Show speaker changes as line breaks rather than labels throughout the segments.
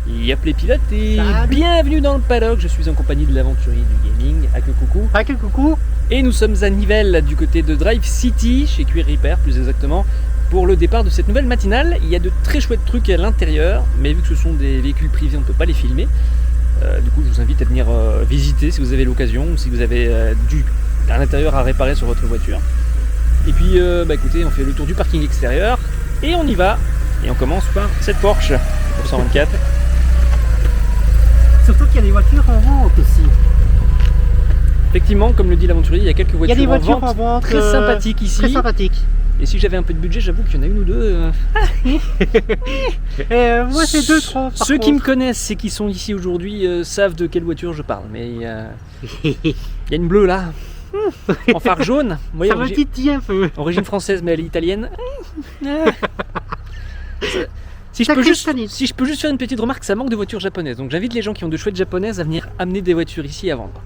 Yap les pilotes et
Salut.
bienvenue dans le paddock, je suis en compagnie de l'aventurier du gaming, Coucou.
Coucou.
Et nous sommes à Nivelles du côté de Drive City, chez Cuir Repair plus exactement, pour le départ de cette nouvelle matinale. Il y a de très chouettes trucs à l'intérieur, mais vu que ce sont des véhicules privés, on ne peut pas les filmer. Du coup je vous invite à venir visiter si vous avez l'occasion, ou si vous avez à l'intérieur à réparer sur votre voiture. Et puis écoutez, on fait le tour du parking extérieur, et on y va. Et on commence par cette Porsche 924.
Surtout qu'il y a des voitures en vente aussi.
Effectivement, comme le dit l'aventurier, il y a quelques
Il y a
voitures,
des voitures
en vente très sympathiques ici.
Très sympathiques.
Et si j'avais un peu de budget, j'avoue qu'il y en a une ou deux.
Moi c'est 2-3.
Ceux qui me connaissent et qui sont ici aujourd'hui savent de quelle voiture je parle. Mais il y a une bleue là, en phare jaune. Vous voyez,
ça me titille un peu.
origine française, mais elle est italienne. Si je peux juste faire une petite remarque, ça manque de voitures japonaises. Donc j'invite les gens qui ont de chouettes japonaises à venir amener des voitures ici à vendre.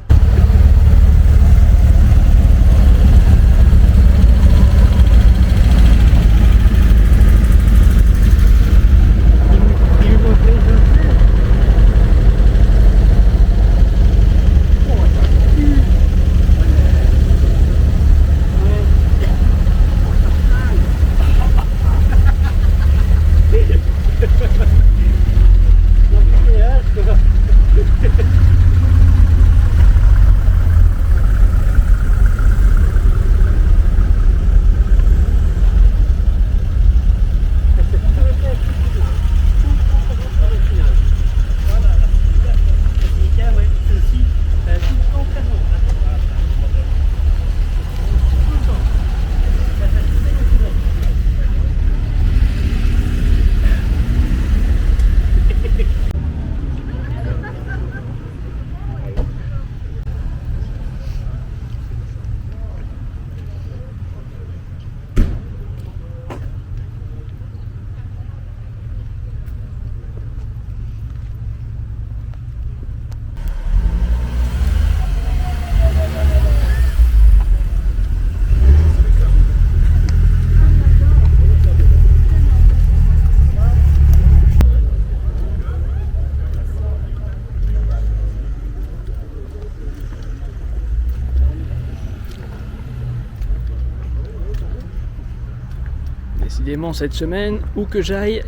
Décidément, cette semaine, où que j'aille,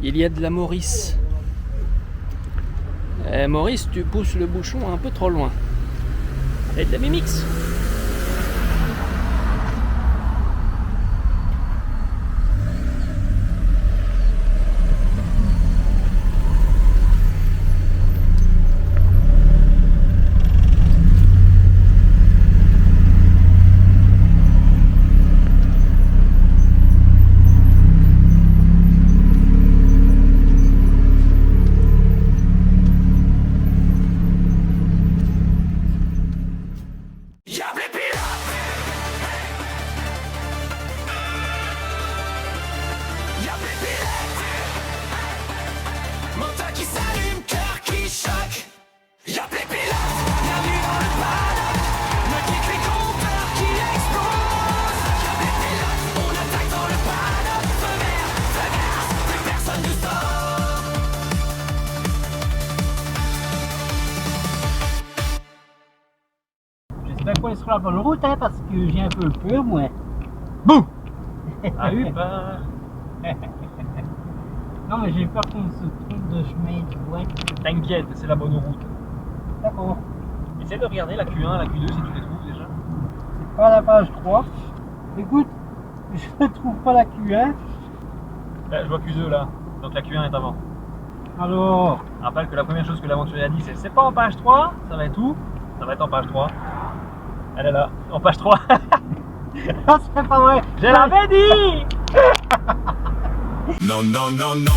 il y a de la Maurice. Maurice, tu pousses le bouchon un peu trop loin. Et de la Mimix.
J'espère qu'on est sur la bonne route parce que j'ai un peu peur moi.
Boum. Ah oui, bah...
Non mais j'ai peur qu'on se trompe de chemin, tu vois.
T'inquiète, c'est la bonne route.
D'accord.
Essaie de regarder la Q1, la Q2 si tu les trouves déjà.
C'est pas la page 3. Écoute, je ne trouve pas la Q1.
Là, je vois Q2 là, donc la Q1 est avant.
Alors,
Je rappelle que la première chose que l'aventurier a dit c'est pas en page 3, ça va être où? Ça va être en page 3. Elle est là, en page 3.
ça c'est pas vrai.
Je l'avais dit.
No, no, no, no.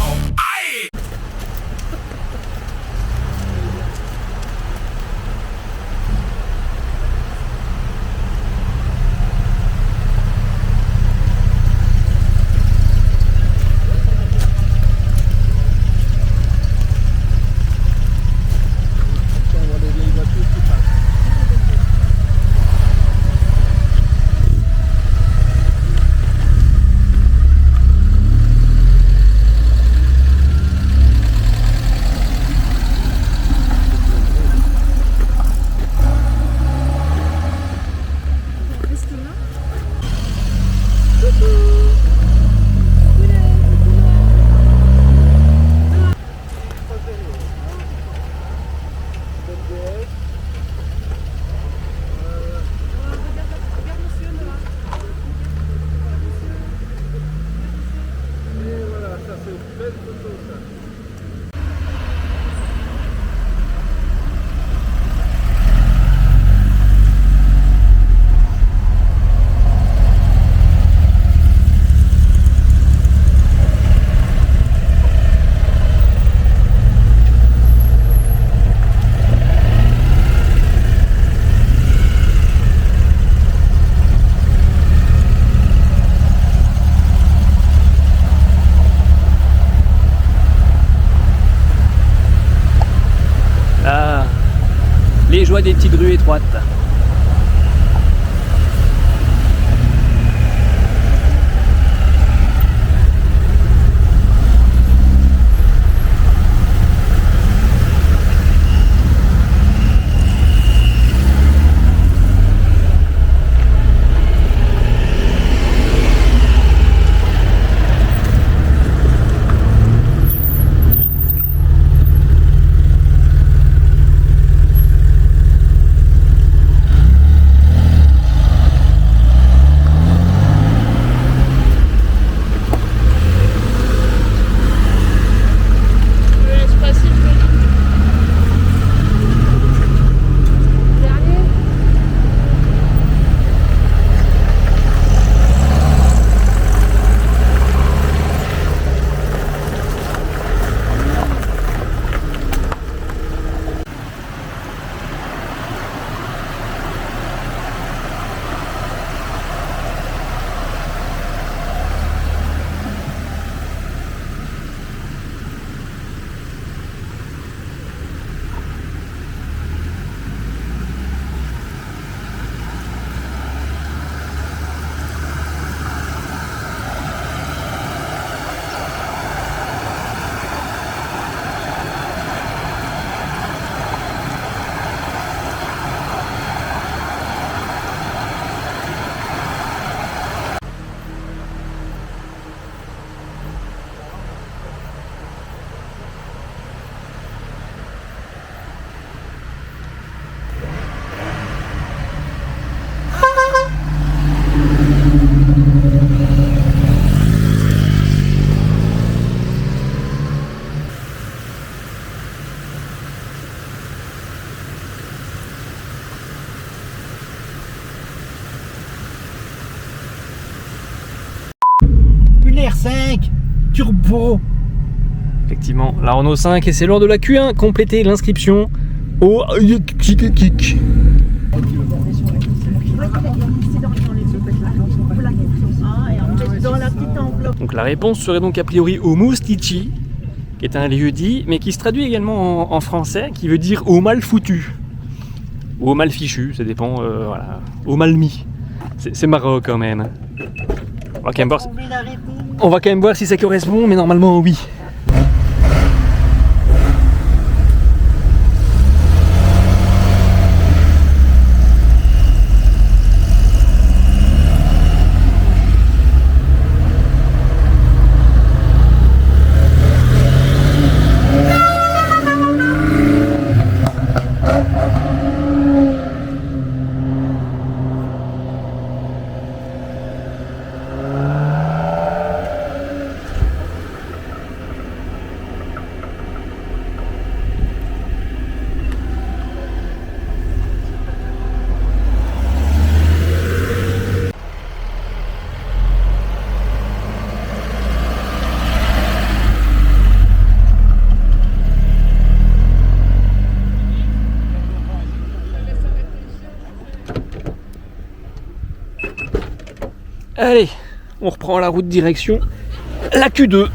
Les joies des petites rues étroites.
Une R5 turbo.
Effectivement, la Renault 5 et c'est l'heure de la Q1. Complétez l'inscription au Kick. Donc la réponse serait donc a priori au Moustici, qui est un lieu dit, mais qui se traduit également en français, qui veut dire au mal foutu. Ou au mal fichu, ça dépend, voilà. Au mal mis. C'est marrant quand même. On va quand même voir si ça correspond, mais normalement oui. Allez, on reprend la route direction la Q2.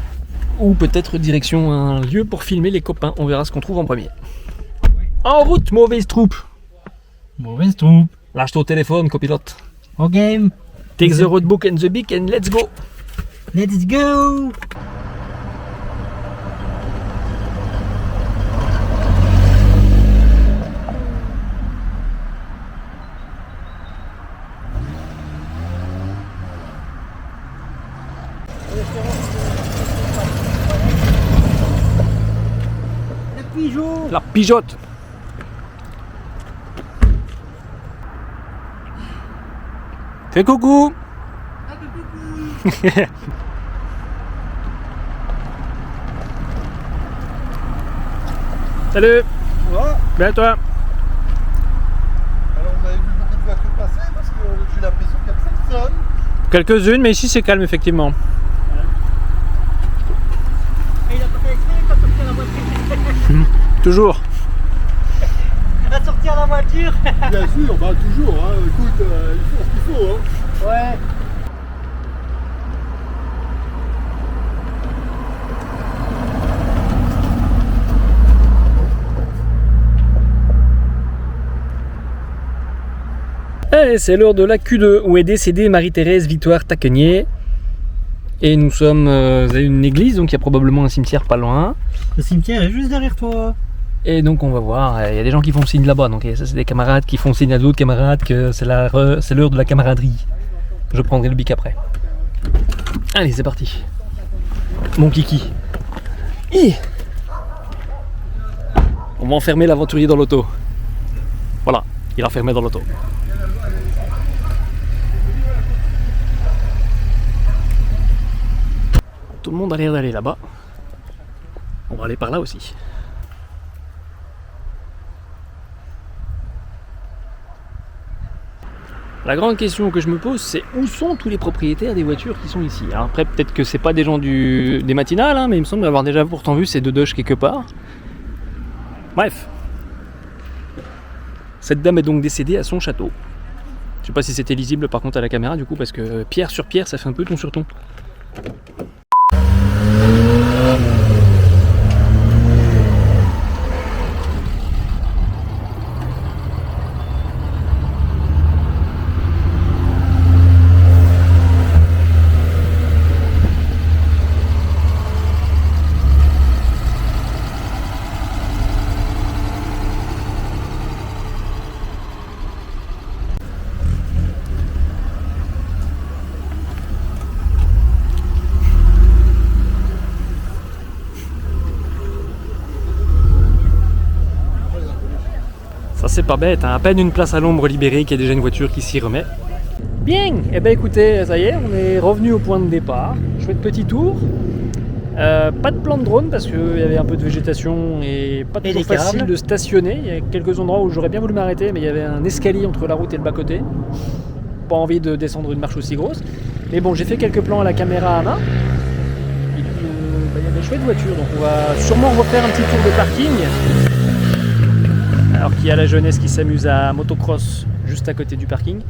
Ou peut-être direction un lieu pour filmer les copains. On verra ce qu'on trouve en premier. En route, mauvaise troupe.
Mauvaise troupe.
Lâche ton téléphone, copilote.
Ok.
Take the roadbook and the beak and let's go.
Let's go.
La pigeote. Fais coucou. Salut.
Ouais.
Bien toi.
Alors on avait vu beaucoup de voitures passer parce que j'ai l'impression qu'il y a personne.
Quelques-unes, mais ici c'est calme effectivement.
Et il a pas fait exprès quand sortir la voiture.
Toujours.
À sortir la voiture.
Bien sûr, bah toujours, hein. Écoute, il faut ce qu'il faut. Hein.
Ouais.
Allez, c'est l'heure de la Q2 où est décédée Marie-Thérèse Victoire Taquenier. Et nous sommes à une église, donc il y a probablement un cimetière pas loin.
Le cimetière est juste derrière toi.
Et donc on va voir, il y a des gens qui font signe là-bas, donc ça c'est des camarades qui font signe à d'autres camarades que c'est l'heure de la camaraderie. Je prendrai le bic après. Allez, c'est parti. Mon kiki. On va enfermer l'aventurier dans l'auto. Voilà, il est enfermé dans l'auto. Tout le monde a l'air d'aller là-bas. On va aller par là aussi. La grande question que je me pose, c'est où sont tous les propriétaires des voitures qui sont ici. Alors après, peut-être que c'est pas des gens des matinales, hein, mais il me semble avoir déjà pourtant vu ces deux Dodge quelque part. Bref. Cette dame est donc décédée à son château. Je sais pas si c'était lisible par contre à la caméra du coup, parce que pierre sur pierre, ça fait un peu ton sur ton. Ça c'est pas bête, hein. À peine une place à l'ombre libérée qu'il y a déjà une voiture qui s'y remet. Bien, et ben écoutez, ça y est, on est revenu au point de départ. Chouette petit tour. Pas de plan de drone parce qu'il y avait un peu de végétation et pas toujours facile de stationner. Il y a quelques endroits où j'aurais bien voulu m'arrêter, mais il y avait un escalier entre la route et le bas-côté. Pas envie de descendre une marche aussi grosse. Mais bon, j'ai fait quelques plans à la caméra à main. Et puis, il y a des chouettes voitures, donc on va sûrement refaire un petit tour de parking. Alors qu'il y a la jeunesse qui s'amuse à motocross juste à côté du parking.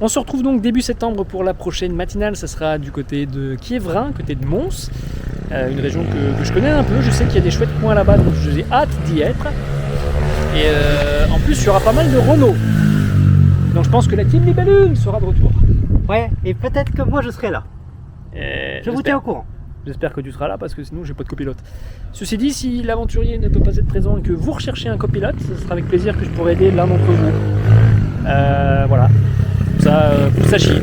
On se retrouve donc début septembre pour la prochaine matinale, ça sera du côté de Quiévrain, côté de Mons, une région que je connais un peu, je sais qu'il y a des chouettes coins là-bas, donc j'ai hâte d'y être. Et en plus il y aura pas mal de Renault, donc je pense que la team Libellule sera de retour.
Ouais, et peut-être que moi je serai là. Je vous tiens au courant.
J'espère que tu seras là parce que sinon j'ai pas de copilote. Ceci dit, si l'aventurier ne peut pas être présent et que vous recherchez un copilote, ce sera avec plaisir que je pourrai aider l'un d'entre vous. Voilà, ça vous sachiez.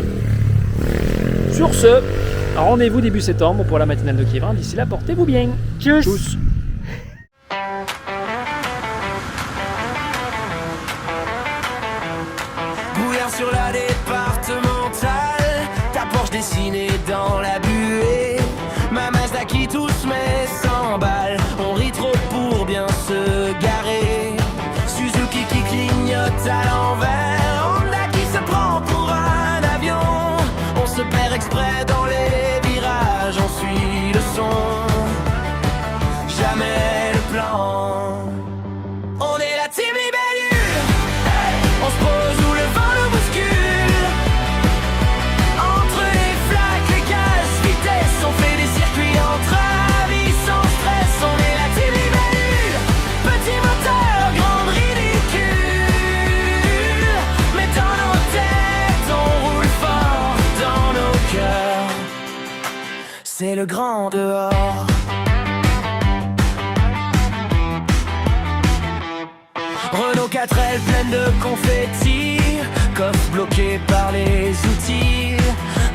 Sur ce, rendez-vous début septembre pour la matinale de Quiévrain. D'ici là, portez-vous bien.
Tchuss.
Tchuss.
Brouillard sur la départementale, ta Porsche dessinée dans la buée, ma Mazda qui tous mes 100 balles, on rit trop pour bien se garer, Suzuki qui clignote à l'envers, Honda qui se prend pour un avion, on se perd exprès dans les virages, on suit le son, jamais le plan. On est la team Libellule, on se pose où le vent nous bouscule. Entre les flaques, les cases, vitesse, on fait des circuits entre avis sans stress. On est la team Libellule, petit moteur, grande ridicule. Mais dans nos têtes, on roule fort, dans nos cœurs, c'est le grand dehors. Renault 4L pleine de confettis, coffre bloqué par les outils,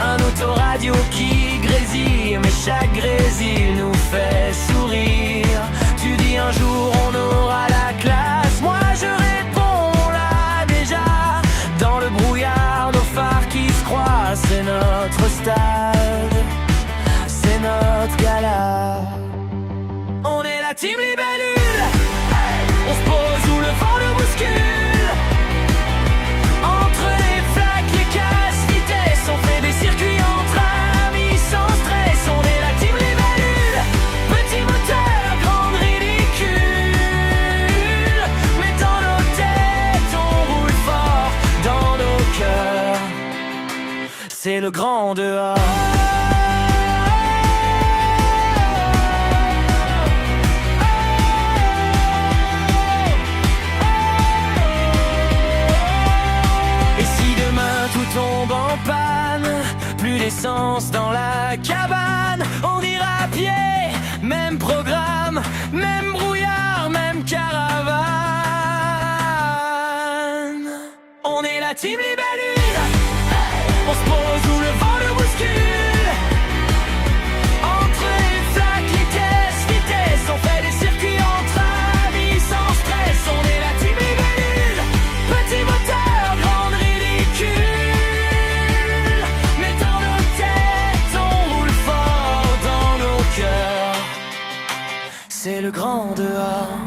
un autoradio qui grésille, mais chaque grésil nous fait sourire. Tu dis un jour on aura la classe, moi je réponds on l'a déjà. Dans le brouillard, nos phares qui se croisent, c'est notre stade, c'est notre gala. On est la team Libellule, on se pose où le vent nous bouscule. Entre les flaques, les cases, vitesse, on fait des circuits entre amis sans stress. On est la team Libellule, petit moteur, grande ridicule. Mais dans nos têtes, on roule fort, dans nos cœurs, c'est le grand dehors. Et si vacances dans la cabane. On ira à pied, même programme, même brouillard, même caravane. On est la team libellule, on se pose où le vent le bouscule. Entre les flaques, les caisses, vitesse, on fait des circuits entre amis sans stress. On est la team libellule, petit moteur, grande ridicule. Mais dans nos têtes, on roule fort dans nos cœurs. C'est le grand dehors.